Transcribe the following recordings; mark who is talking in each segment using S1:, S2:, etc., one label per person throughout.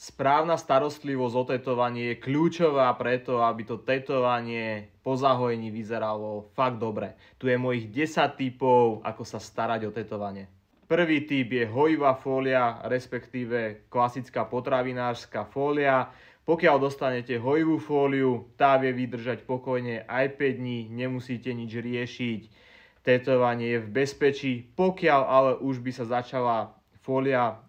S1: Správna starostlivosť o tetovanie je kľúčová preto, aby to tetovanie po zahojení vyzeralo fakt dobre. Tu je mojich 10 tipov, ako sa starať o tetovanie. Prvý tip je hojivá fólia, respektíve klasická potravinárska fólia. Pokiaľ dostanete hojivú fóliu, tá vie vydržať pokojne aj 5 dní, nemusíte nič riešiť. Tetovanie je v bezpečí, pokiaľ ale už by sa začala fólia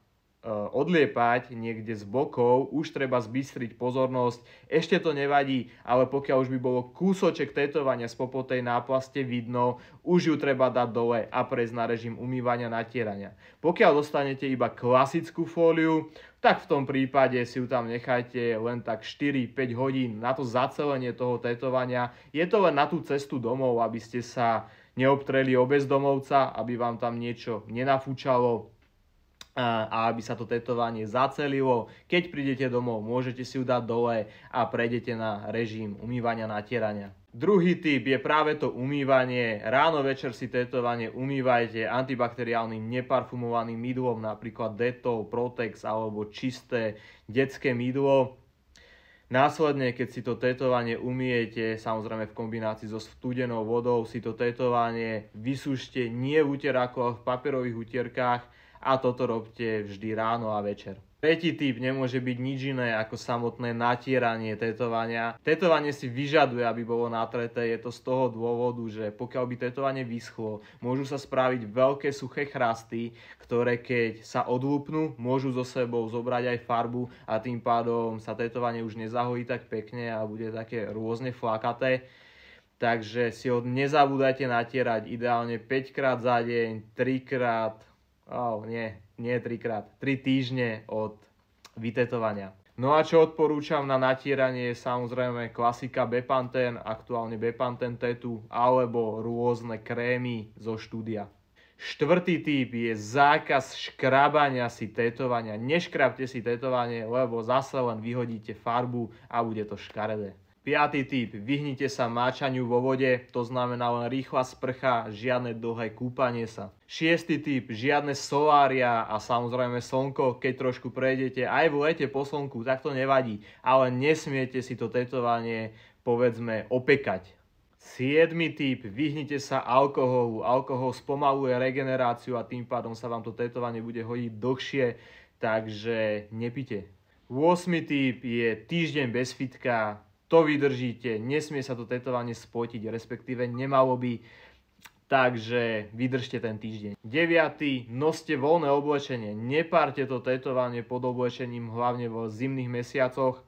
S1: odliepať niekde z bokov, už treba zbystriť pozornosť. Ešte to nevadí, ale pokiaľ už by bolo kúsoček tetovania z popotej náplaste vidno, už ju treba dať dole a prejsť na režim umývania, natierania. Pokiaľ dostanete iba klasickú fóliu, tak v tom prípade si ju tam nechajte len tak 4-5 hodín na to zacelenie toho tetovania. Je to len na tú cestu domov, aby ste sa neobtreli o bezdomovca, aby vám tam niečo nenafúčalo a aby sa to tetovanie zacelilo. Keď prídete domov, môžete si ju dať dole a prejdete na režim umývania, natierania. Druhý tip je práve to umývanie. Ráno, večer si tetovanie umývajte antibakteriálnym neparfumovaným mydlom, napríklad Dettol, Protex alebo čisté detské mydlo. Následne, keď si to tetovanie umyjete, samozrejme v kombinácii so studenou vodou, si to tetovanie vysúšte nie v uteráku, ale v papierových utierkách. A toto robte vždy ráno a večer. Tretí tip nemôže byť nič iné ako samotné natieranie tetovania. Tetovanie si vyžaduje, aby bolo natreté. Je to z toho dôvodu, že pokiaľ by tetovanie vyschlo, môžu sa spraviť veľké suché chrasty, ktoré keď sa odlúpnú, môžu so sebou zobrať aj farbu a tým pádom sa tetovanie už nezahojí tak pekne a bude také rôzne flakaté. Takže si ho nezabúdajte natierať ideálne 5 krát za deň, 3 krát. Nie 3 krát, 3 týždne od vytetovania. No a čo odporúčam na natieranie je samozrejme klasika Bepanthen, aktuálne Bepanthen Tattoo, alebo rôzne krémy zo štúdia. Štvrtý tip je zákaz škrabania si tetovania. Neškrabte si tetovanie, lebo zase len vyhodíte farbu a bude to škaredé. Piatý tip, vyhnite sa máčaniu vo vode, to znamená len rýchla sprcha, žiadne dlhé kúpanie sa. Šiestý tip, žiadne solária a samozrejme slnko, keď trošku prejdete aj v lete po slnku, tak to nevadí, ale nesmiete si to tetovanie, povedzme, opekať. Siedmy tip, vyhnite sa alkoholu, alkohol spomaluje regeneráciu a tým pádom sa vám to tetovanie bude hodiť dlhšie, takže nepite. 8. tip je týždeň bez fitka. To vydržíte, nesmie sa to tetovanie spotiť, respektíve nemalo by, takže vydržte ten týždeň. 9. Noste voľné oblečenie, nepárte to tetovanie pod oblečením, hlavne vo zimných mesiacoch,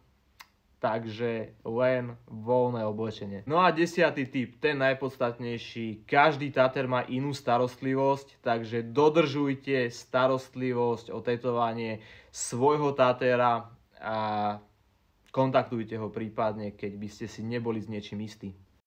S1: takže len voľné oblečenie. No a 10. tip, ten najpodstatnejší, každý tater má inú starostlivosť, takže dodržujte starostlivosť o tetovanie svojho tatera a kontaktujte ho prípadne, keď by ste si neboli s niečím istí.